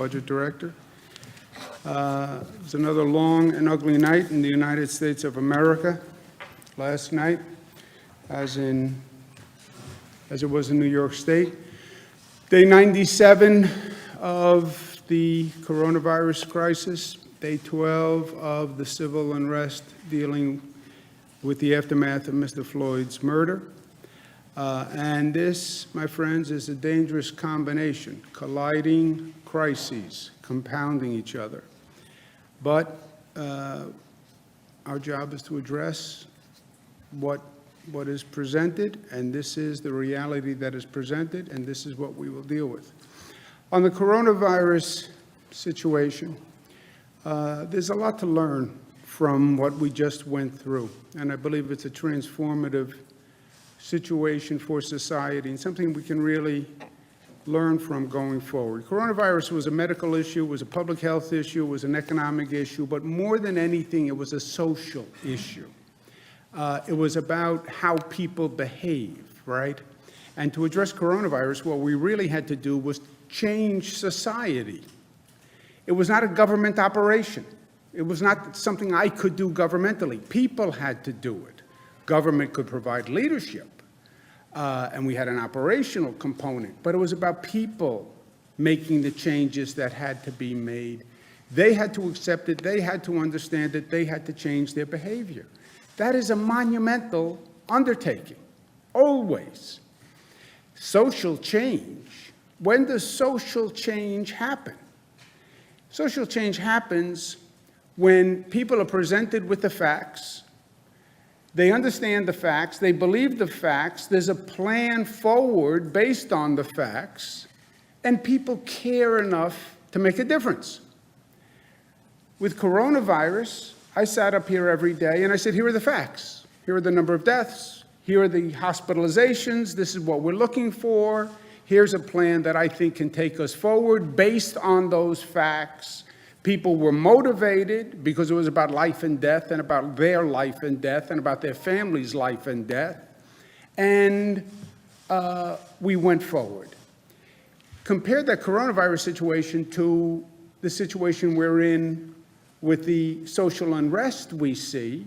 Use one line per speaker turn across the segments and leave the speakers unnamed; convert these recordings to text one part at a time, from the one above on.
Budget Director. It was another long and ugly night in the United States of America last night, as it was in New York State. Day 97 of the coronavirus crisis, day 12 of the civil unrest dealing with the aftermath of Mr. Floyd's murder. And this, my friends, is a dangerous combination, colliding crises, compounding each other. But our job is to address what is presented, and this is the reality that is presented, and this is what we will deal with. On the coronavirus situation, there's a lot to learn from what we just went through, and I believe it's a transformative situation for society and something we can really learn from going forward. Coronavirus was a medical issue, was a public health issue, was an economic issue, but more than anything, it was a social issue. It was about how people behave, right? And to address coronavirus, what we really had to do was change society. It was not a government operation. It was not something I could do governmentally. People had to do it. Government could provide leadership, and we had an operational component, but it was about people making the changes that had to be made. They had to accept it, they had to understand it, they had to change their behavior. That is a monumental undertaking, always. Social change. When does social change happen? Social change happens when people are presented with the facts. They understand the facts, they believe the facts, there's a plan forward based on the facts, and people care enough to make a difference. With coronavirus, I sat up here every day and I said, here are the facts. Here are the number of deaths. Here are the hospitalizations. This is what we're looking for. Here's a plan that I think can take us forward based on those facts. People were motivated because it was about life and death and about their life and death and about their family's life and death. And we went forward. Compare that coronavirus situation to the situation we're in with the social unrest we see.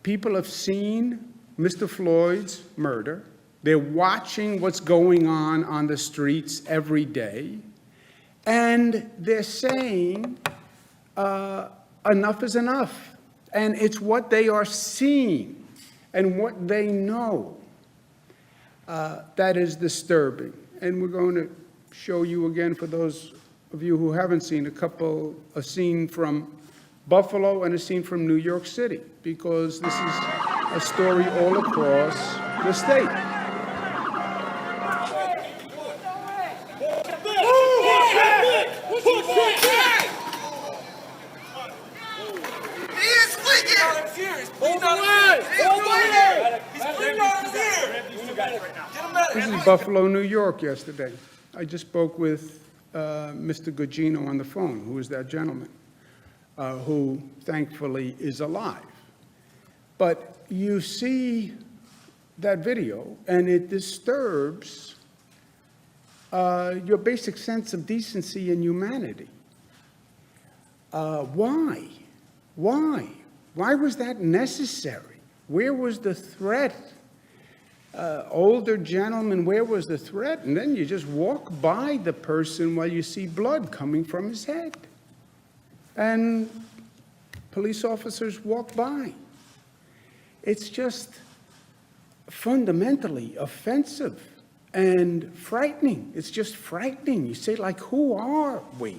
People have seen Mr. Floyd's murder. They're watching what's going on the streets every day. And they're saying enough is enough. And it's what they are seeing and what they know that is disturbing. And we're going to show you again, for those of you who haven't seen, a scene from Buffalo and a scene from New York City, because this is a story all across the state. This is Buffalo, New York yesterday. I just spoke with Mr. Gugino on the phone, who is that gentleman, who thankfully is alive. But you see that video, and it disturbs your basic sense of decency and humanity. Why? Why? Why was that necessary? Where was the threat? Older gentleman, where was the threat? And then you just walk by the person while you see blood coming from his head. And police officers walk by. It's just fundamentally offensive and frightening. It's just frightening. You say, like, who are we?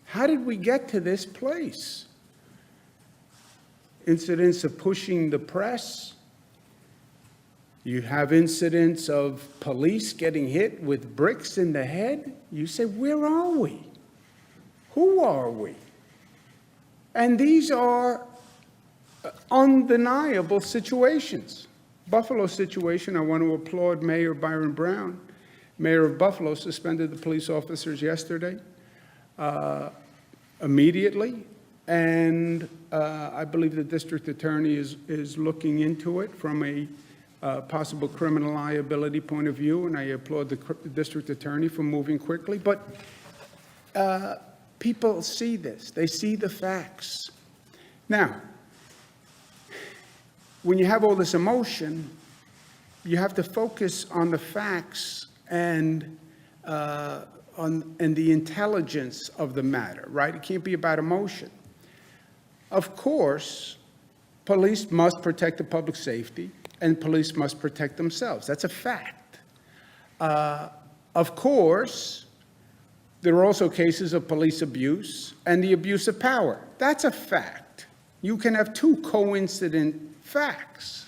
How did we get to this place? Incidents of pushing the press. You have incidents of police getting hit with bricks in the head. You say, where are we? Who are we? And these are undeniable situations. Buffalo situation, I want to applaud Mayor Byron Brown. Mayor of Buffalo suspended the police officers yesterday, immediately. And I believe the district attorney is looking into it from a possible criminal liability point of view, and I applaud the district attorney for moving quickly. But people see this. They see the facts. Now, when you have all this emotion, you have to focus on the facts and the intelligence of the matter, right? It can't be about emotion. Of course, police must protect the public safety, and police must protect themselves. That's a fact. Of course, there are also cases of police abuse and the abuse of power. That's a fact. You can have two coincident facts.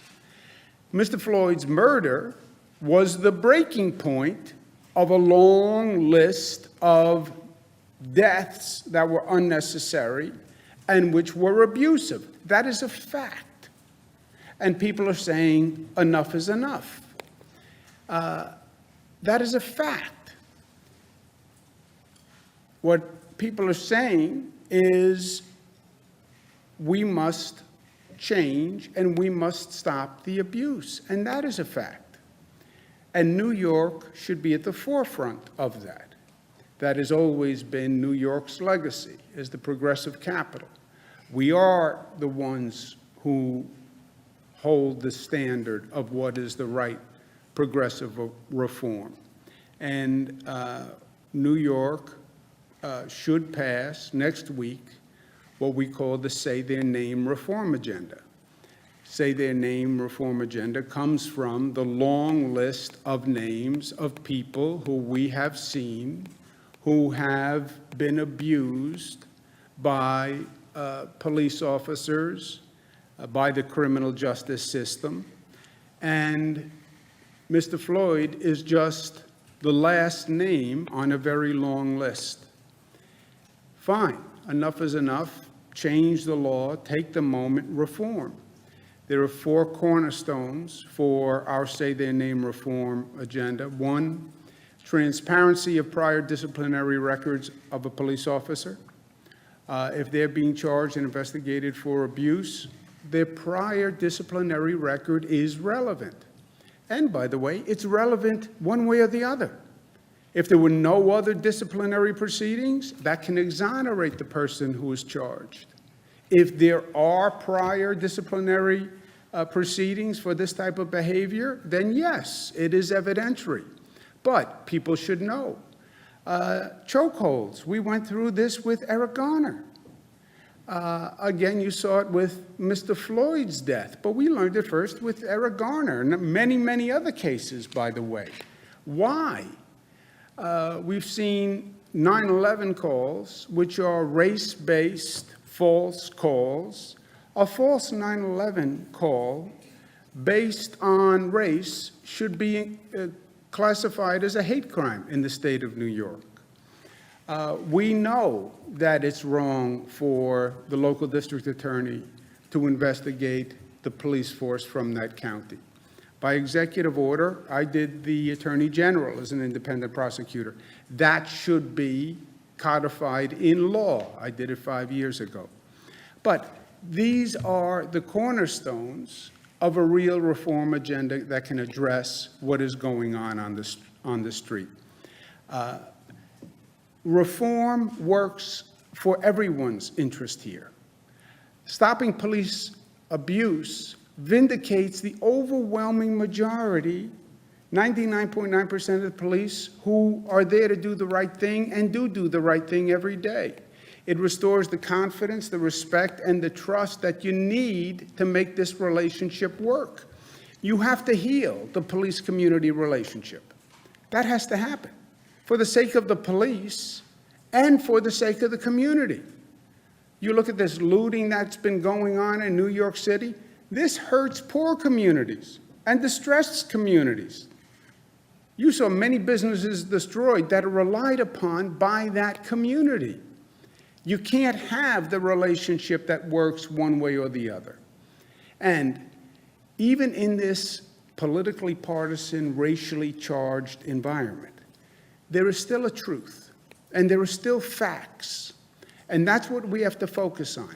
Mr. Floyd's murder was the breaking point of a long list of deaths that were unnecessary and which were abusive. That is a fact. And people are saying enough is enough. That is a fact. What people are saying is we must change and we must stop the abuse. And that is a fact. And New York should be at the forefront of that. That has always been New York's legacy as the progressive capital. We are the ones who hold the standard of what is the right progressive reform. And New York should pass next week what we call the Say Their Name reform agenda. Say Their Name reform agenda comes from the long list of names of people who we have seen who have been abused by police officers, by the criminal justice system. And Mr. Floyd is just the last name on a very long list. Fine, enough is enough. Change the law, take the moment, reform. There are 4 cornerstones for our Say Their Name reform agenda. 1, transparency of prior disciplinary records of a police officer. If they're being charged and investigated for abuse, their prior disciplinary record is relevant. And by the way, it's relevant one way or the other. If there were no other disciplinary proceedings, that can exonerate the person who is charged. If there are prior disciplinary proceedings for this type of behavior, then yes, it is evidentiary. But people should know. Chokeholds, we went through this with Eric Garner. Again, you saw it with Mr. Floyd's death, but we learned it first with Eric Garner and many, many other cases, by the way. Why? We've seen 9/11 calls, which are race-based false calls. A false 9/11 call based on race should be classified as a hate crime in the state of New York. We know that it's wrong for the local district attorney to investigate the police force from that county. By executive order, I did the Attorney General as an independent prosecutor. That should be codified in law. I did it 5 years ago. But these are the cornerstones of a real reform agenda that can address what is going on the street. Reform works for everyone's interest here. Stopping police abuse vindicates the overwhelming majority, 99.9% of the police, who are there to do the right thing and do the right thing every day. It restores the confidence, the respect, and the trust that you need to make this relationship work. You have to heal the police-community relationship. That has to happen for the sake of the police and for the sake of the community. You look at this looting that's been going on in New York City. This hurts poor communities and distressed communities. You saw many businesses destroyed that are relied upon by that community. You can't have the relationship that works one way or the other. And even in this politically partisan, racially charged environment, there is still a truth, and there are still facts. And that's what we have to focus on.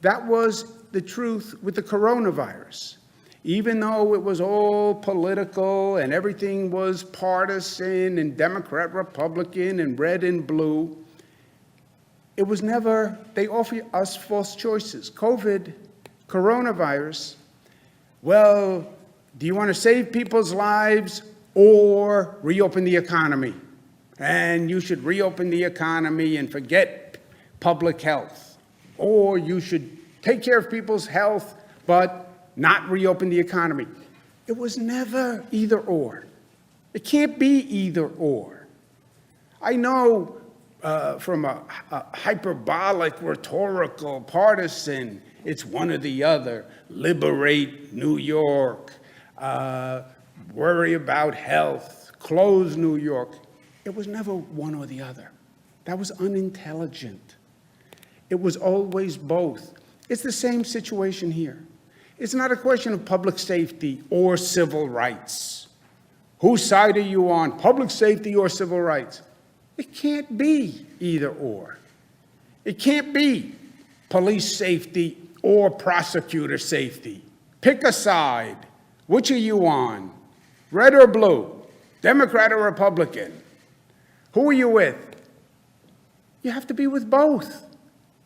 That was the truth with the coronavirus. Even though it was all political and everything was partisan and Democrat, Republican, and red and blue, It was never, they offer us false choices. Coronavirus, well, do you want to save people's lives or reopen the economy? And you should reopen the economy and forget public health. Or you should take care of people's health, but not reopen the economy. It was never either or. It can't be either or. I know from a hyperbolic, rhetorical, partisan, it's one or the other. Liberate New York, worry about health, close New York. It was never one or the other. That was unintelligent. It was always both. It's the same situation here. It's not a question of public safety or civil rights. Whose side are you on, public safety or civil rights? It can't be either or. It can't be police safety or prosecutor safety. Pick a side. Which are you on? Red or blue? Democrat or Republican? Who are you with? You have to be with both.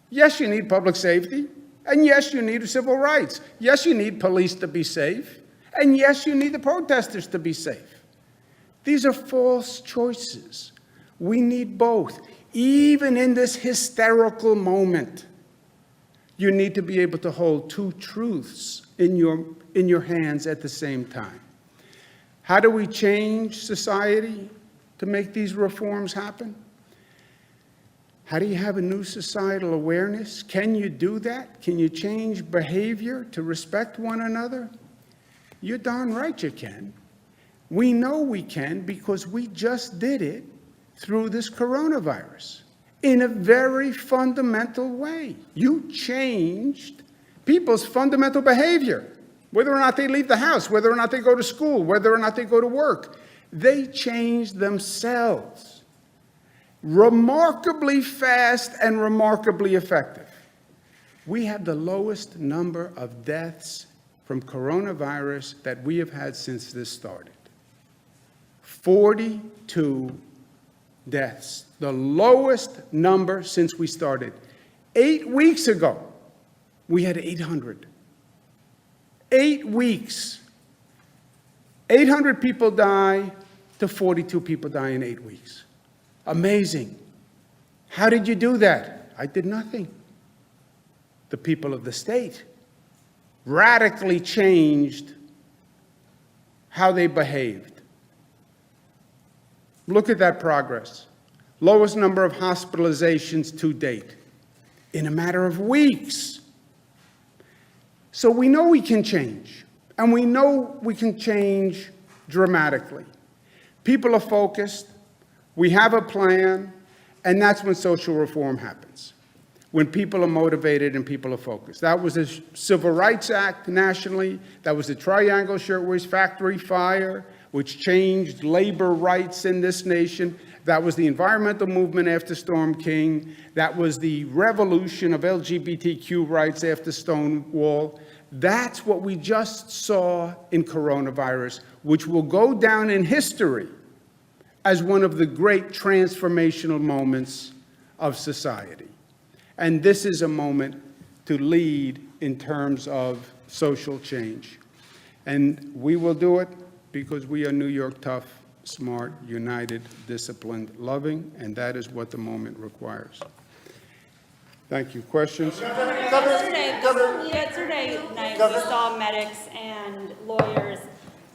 Yes, you need public safety. And yes, you need civil rights. Yes, you need police to be safe. And yes, you need the protesters to be safe. These are false choices. We need both. Even in this hysterical moment, you need to be able to hold two truths in your hands at the same time. How do we change society to make these reforms happen? How do you have a new societal awareness? Can you do that? Can you change behavior to respect one another? You're darn right you can. We know we can because we just did it through this coronavirus in a very fundamental way. You changed people's fundamental behavior, whether or not they leave the house, whether or not they go to school, whether or not they go to work. They changed themselves. Remarkably fast and remarkably effective. We have the lowest number of deaths from coronavirus that we have had since this started. 42 deaths, the lowest number since we started. 8 weeks ago, we had 800. 8 weeks. 800 people die to 42 people die in 8 weeks. Amazing. How did you do that? I did nothing. The people of the state radically changed how they behaved. Look at that progress. Lowest number of hospitalizations to date in a matter of weeks. So we know we can change, and we know we can change dramatically. People are focused. We have a plan, and that's when social reform happens, when people are motivated and people are focused. That was the Civil Rights Act nationally. That was the Triangle Shirtwaist Factory fire, which changed labor rights in this nation. That was the environmental movement after Storm King. That was the revolution of LGBTQ rights after Stonewall. That's what we just saw in coronavirus, which will go down in history as one of the great transformational moments of society. And this is a moment to lead in terms of social change. And we will do it because we are New York tough, smart, united, disciplined, loving, and that is what the moment requires. Thank you. Questions?
Yesterday night, we saw medics and lawyers,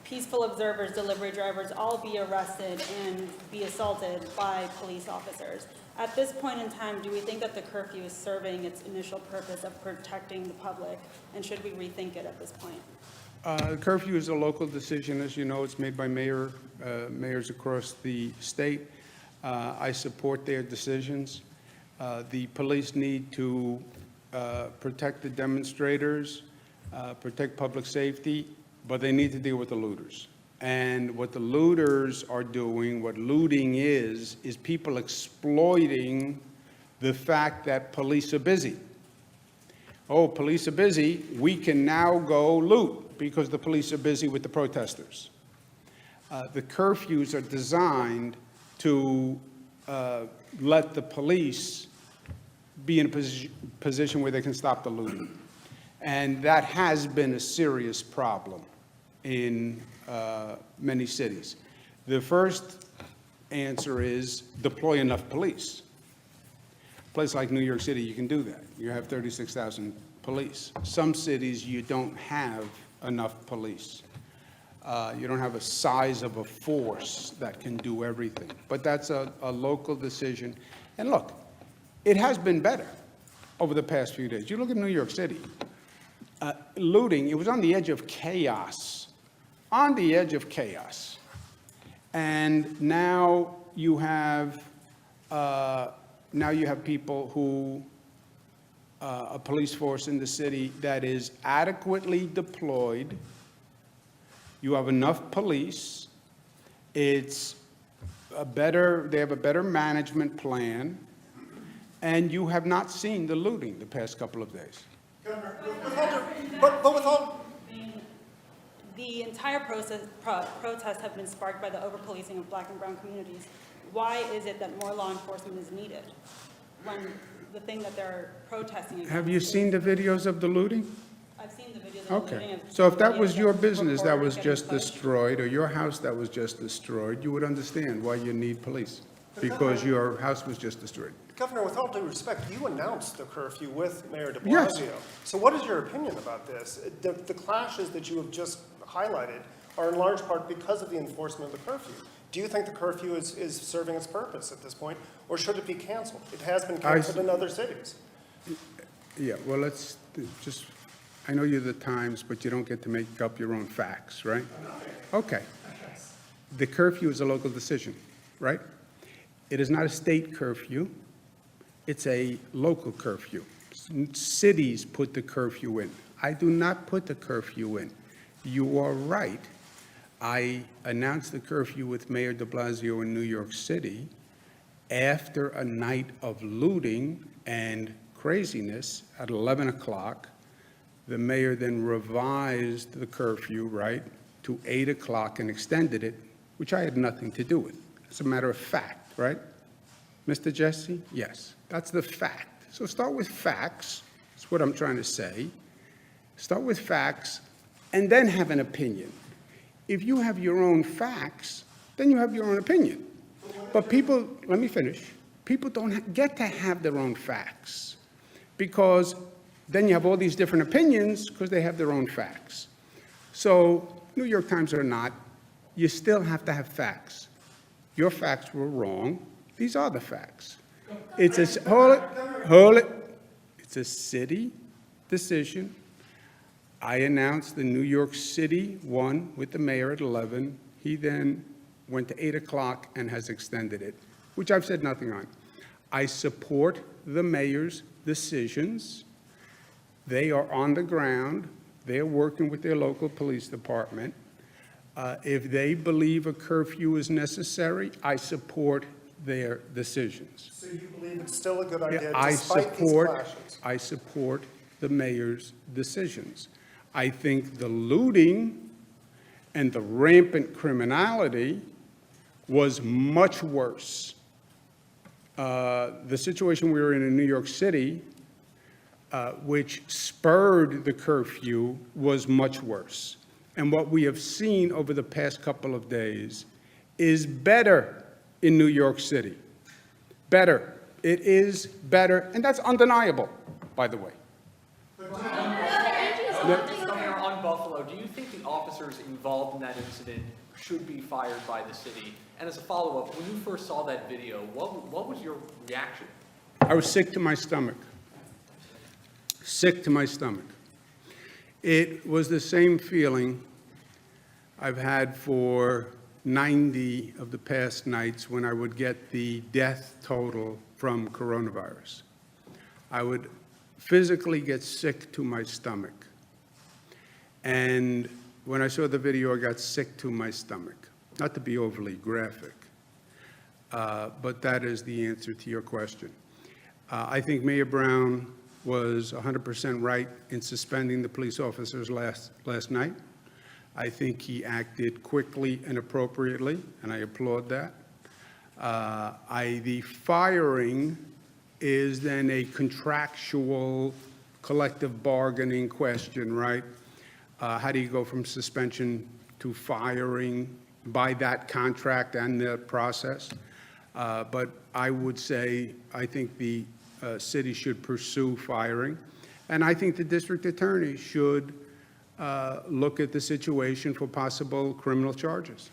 peaceful observers, delivery drivers, all be arrested and be assaulted by police officers. At this point in time, do we think that the curfew is serving its initial purpose of protecting the public, and should we rethink it at this point?
Curfew is a local decision. As you know, it's made by mayors across the state. I support their decisions. The police need to protect the demonstrators, protect public safety, but they need to deal with the looters. And what the looters are doing, what looting is people exploiting the fact that police are busy. Oh, police are busy, we can now go loot because the police are busy with the protesters. The curfews are designed to let the police be in a position where they can stop the looting. And that has been a serious problem in many cities. The first answer is deploy enough police. A place like New York City, you can do that. You have 36,000 police. Some cities, you don't have enough police. You don't have a size of a force that can do everything. But that's a local decision. And look, it has been better over the past few days. You look at New York City, looting, it was on the edge of chaos, on the edge of chaos. And now you have people who, a police force in the city that is adequately deployed. You have enough police. It's they have a better management plan, and you have not seen the looting the past couple of days.
But with all...
The entire protests have been sparked by the over-policing of Black and brown communities. Why is it that more law enforcement is needed when the thing that they're protesting against?
Have you seen the videos of the looting?
I've seen the videos of the looting.
Okay. So if that was your
videos of
business that was
reporters getting
just
pushed.
destroyed, or your house that was just destroyed, you would understand why you need police, because your house was just destroyed.
Governor, with all due respect, you announced the curfew with Mayor de Blasio.
Yes.
So what is your opinion about this? The clashes that you have just highlighted are in large part because of the enforcement of the curfew. Do you think the curfew is serving its purpose at this point, or should it be canceled? It has been canceled in other cities.
Yeah, well, let's just, I know you're the Times, but you don't get to make up your own facts, right? Okay. The curfew is a local decision, right? It is not a state curfew. It's a local curfew. Cities put the curfew in. I do not put the curfew in. You are right. I announced the curfew with Mayor de Blasio in New York City after a night of looting and craziness at 11 o'clock. The mayor then revised the curfew, right, to 8 o'clock and extended it, which I had nothing to do with. As a matter of fact, right? Mr. Jesse? Yes, that's the fact. So start with facts. That's what I'm trying to say. Start with facts and then have an opinion. If you have your own facts, then you have your own opinion. But people, let me finish. People don't get to have their own facts because then you have all these different opinions because they have their own facts. So New York Times or not, you still have to have facts. Your facts were wrong. These are the facts. It's a, hold it. It's a city decision. I announced the New York City one with the mayor at 11. He then went to 8 o'clock and has extended it, which I've said nothing on. I support the mayor's decisions. They are on the ground. They're working with their local police department. If they believe a curfew is necessary, I support their decisions.
So you believe it's still a good idea
I
despite these clashes?
I support the mayor's decisions. I think the looting and the rampant criminality was much worse. The situation we were in New York City, which spurred the curfew, was much worse. And what we have seen over the past couple of days is better in New York City. Better. It is better, and that's undeniable, by the way.
Governor, on Buffalo, do you think the officers involved in that incident should be fired by the city? And as a follow-up, when you first saw that video, what was your reaction?
I was sick to my stomach. Sick to my stomach. It was the same feeling I've had for 90 of the past nights when I would get the death total from coronavirus. I would physically get sick to my stomach. And when I saw the video, I got sick to my stomach. Not to be overly graphic, but that is the answer to your question. I think Mayor Brown was 100% right in suspending the police officers last night. I think he acted quickly and appropriately, and I applaud that. The firing is then a contractual collective bargaining question, right? How do you go from suspension to firing by that contract and the process? But I would say, I think the city should pursue firing. And I think the district attorney should look at the situation for possible criminal charges.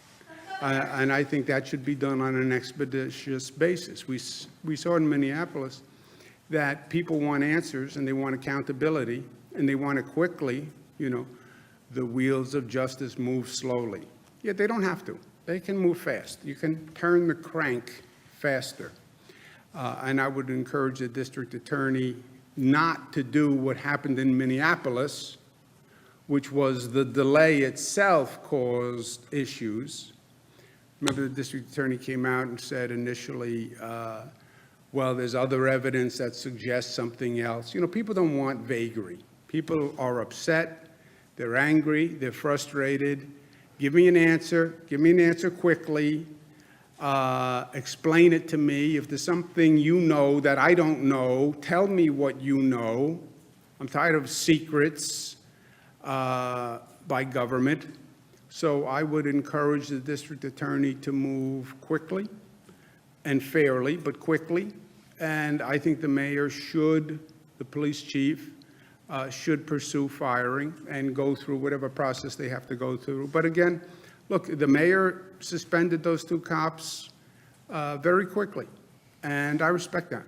And I think that should be done on an expeditious basis. We saw in Minneapolis that people want answers and they want accountability and they want to quickly, the wheels of justice move slowly. Yet they don't have to. They can move fast. You can turn the crank faster. And I would encourage the district attorney not to do what happened in Minneapolis, which was the delay itself caused issues. Remember, the district attorney came out and said initially, well, there's other evidence that suggests something else. People don't want vagary. People are upset. They're angry. They're frustrated. Give me an answer. Give me an answer quickly. Explain it to me. If there's something that I don't know, tell me what you know. I'm tired of secrets by government. So I would encourage the district attorney to move quickly and fairly, but quickly. And I think the mayor should, the police chief, should pursue firing and go through whatever process they have to go through. But again, look, the mayor suspended those two cops very quickly, and I respect that.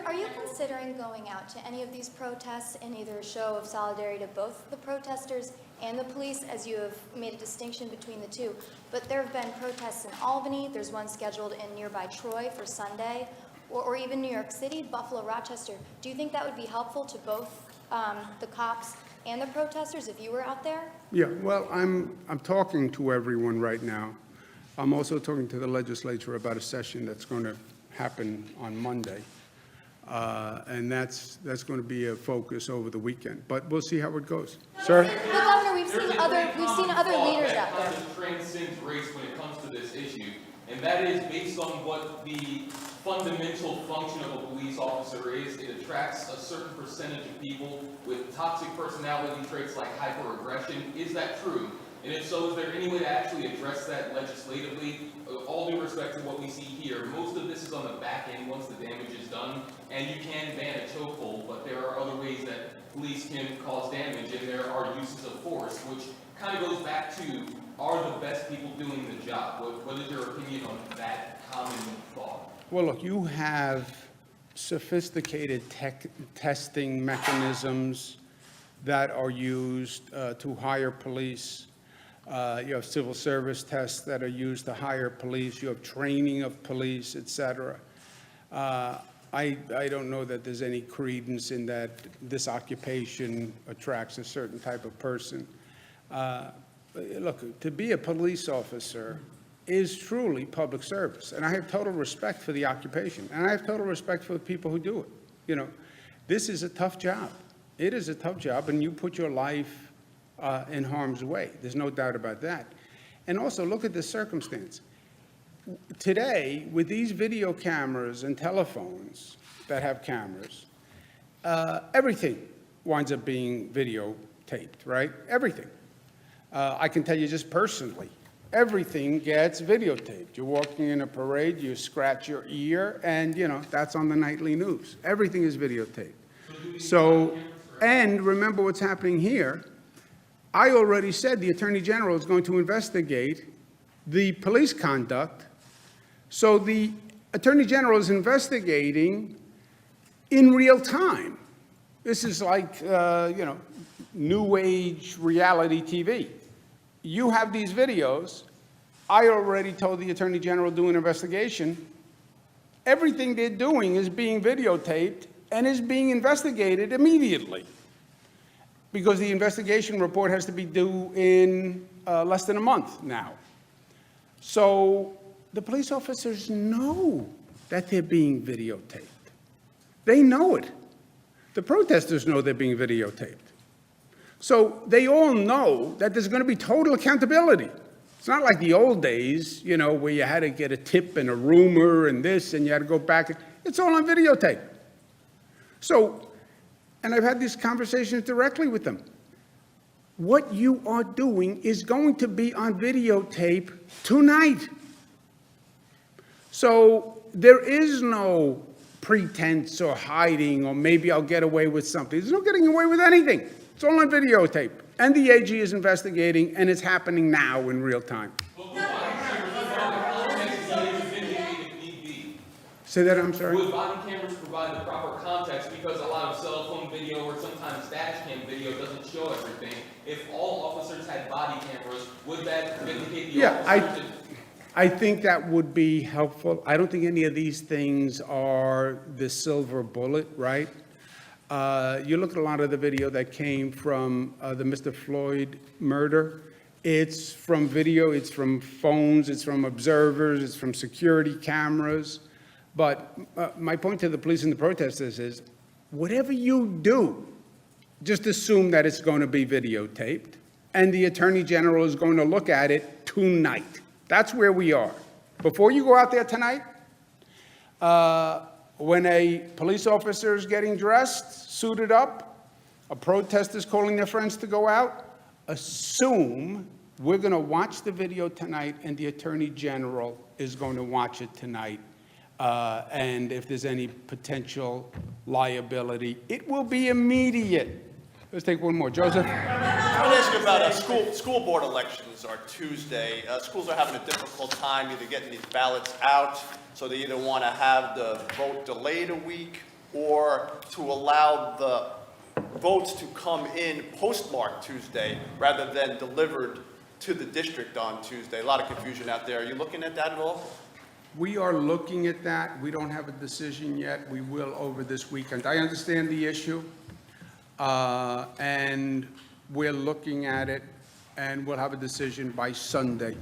Are you considering going out to any of these protests in either a show of solidarity to both the protesters and the police, as you have made a distinction between the two? But there have been protests in Albany. There's one scheduled in nearby Troy for Sunday, or even New York City, Buffalo, Rochester. Do you think that would be helpful to both the cops and the protesters if you were out there?
Yeah, well, I'm talking to everyone right now. I'm also talking to the legislature about a session that's going to happen on Monday. And that's going to be a focus over the weekend. But we'll see how it goes. Sir?
But Governor, we've seen other leaders out there.
Transcends race when it comes to this issue, and that is based on what the fundamental function of a police officer is. It attracts a certain percentage of people with toxic personality traits like hyperaggression. Is that true? And if so, is there any way to actually address that legislatively? All due respect to what we see here, most of this is on the back end once the damage is done, and you can ban a chokehold, but there are other ways that police can cause damage, and there are uses of force, which kind of goes back to, are the best people doing the job? What is your opinion on that common thought?
Well, look, you have sophisticated testing mechanisms that are used to hire police. You have civil service tests that are used to hire police. You have training of police, et cetera. I don't know that there's any credence in that this occupation attracts a certain type of person. Look, to be a police officer is truly public service, and I have total respect for the occupation, and I have total respect for the people who do it. This is a tough job. It is a tough job, and you put your life in harm's way. There's no doubt about that. And also, look at this circumstance. Today, with these video cameras and telephones that have cameras, everything winds up being videotaped, right? Everything. I can tell you just personally, everything gets videotaped. You're walking in a parade, you scratch your ear, and, that's on the nightly news. Everything is videotaped. So, and remember what's happening here. I already said the Attorney General is going to investigate the police conduct. So the Attorney General is investigating in real time. This is like, new age reality TV. You have these videos. I already told the Attorney General to do an investigation. Everything they're doing is being videotaped and is being investigated immediately, because the investigation report has to be due in less than a month now. So the police officers know that they're being videotaped. They know it. The protesters know they're being videotaped. So they all know that there's going to be total accountability. It's not like the old days, where you had to get a tip and a rumor and this, and you had to go back. It's all on videotape. So, and I've had these conversations directly with them. What you are doing is going to be on videotape tonight. So there is no pretense or hiding, or maybe I'll get away with something. There's no getting away with anything. It's all on videotape. And the AG is investigating, and it's happening now in real time. Say that, I'm sorry?
Would body cameras provide the proper context, because a lot of cell phone video or sometimes dash cam video doesn't show everything? If all officers had body cameras, would that vindicate the
Yeah,
officers?
I think that would be helpful. I don't think any of these things are the silver bullet, right? You look at a lot of the video that came from the Mr. Floyd murder. It's from video, it's from phones, it's from observers, it's from security cameras. But my point to the police and the protesters is, whatever you do, just assume that it's going to be videotaped, and the Attorney General is going to look at it tonight. That's where we are. Before you go out there tonight, when a police officer is getting dressed, suited up, a protester is calling their friends to go out, assume we're going to watch the video tonight and the Attorney General is going to watch it tonight. And if there's any potential liability, it will be immediate. Let's take one more. Joseph?
I want to ask you about school board elections are Tuesday. Schools are having a difficult time either getting these ballots out, so they either want to have the vote delayed a week or to allow the votes to come in postmarked Tuesday rather than delivered to the district on Tuesday. A lot of confusion out there. Are you looking at that at all?
We are looking at that. We don't have a decision yet. We will over this weekend. I understand the issue, and we're looking at it, and we'll have a decision by Sunday.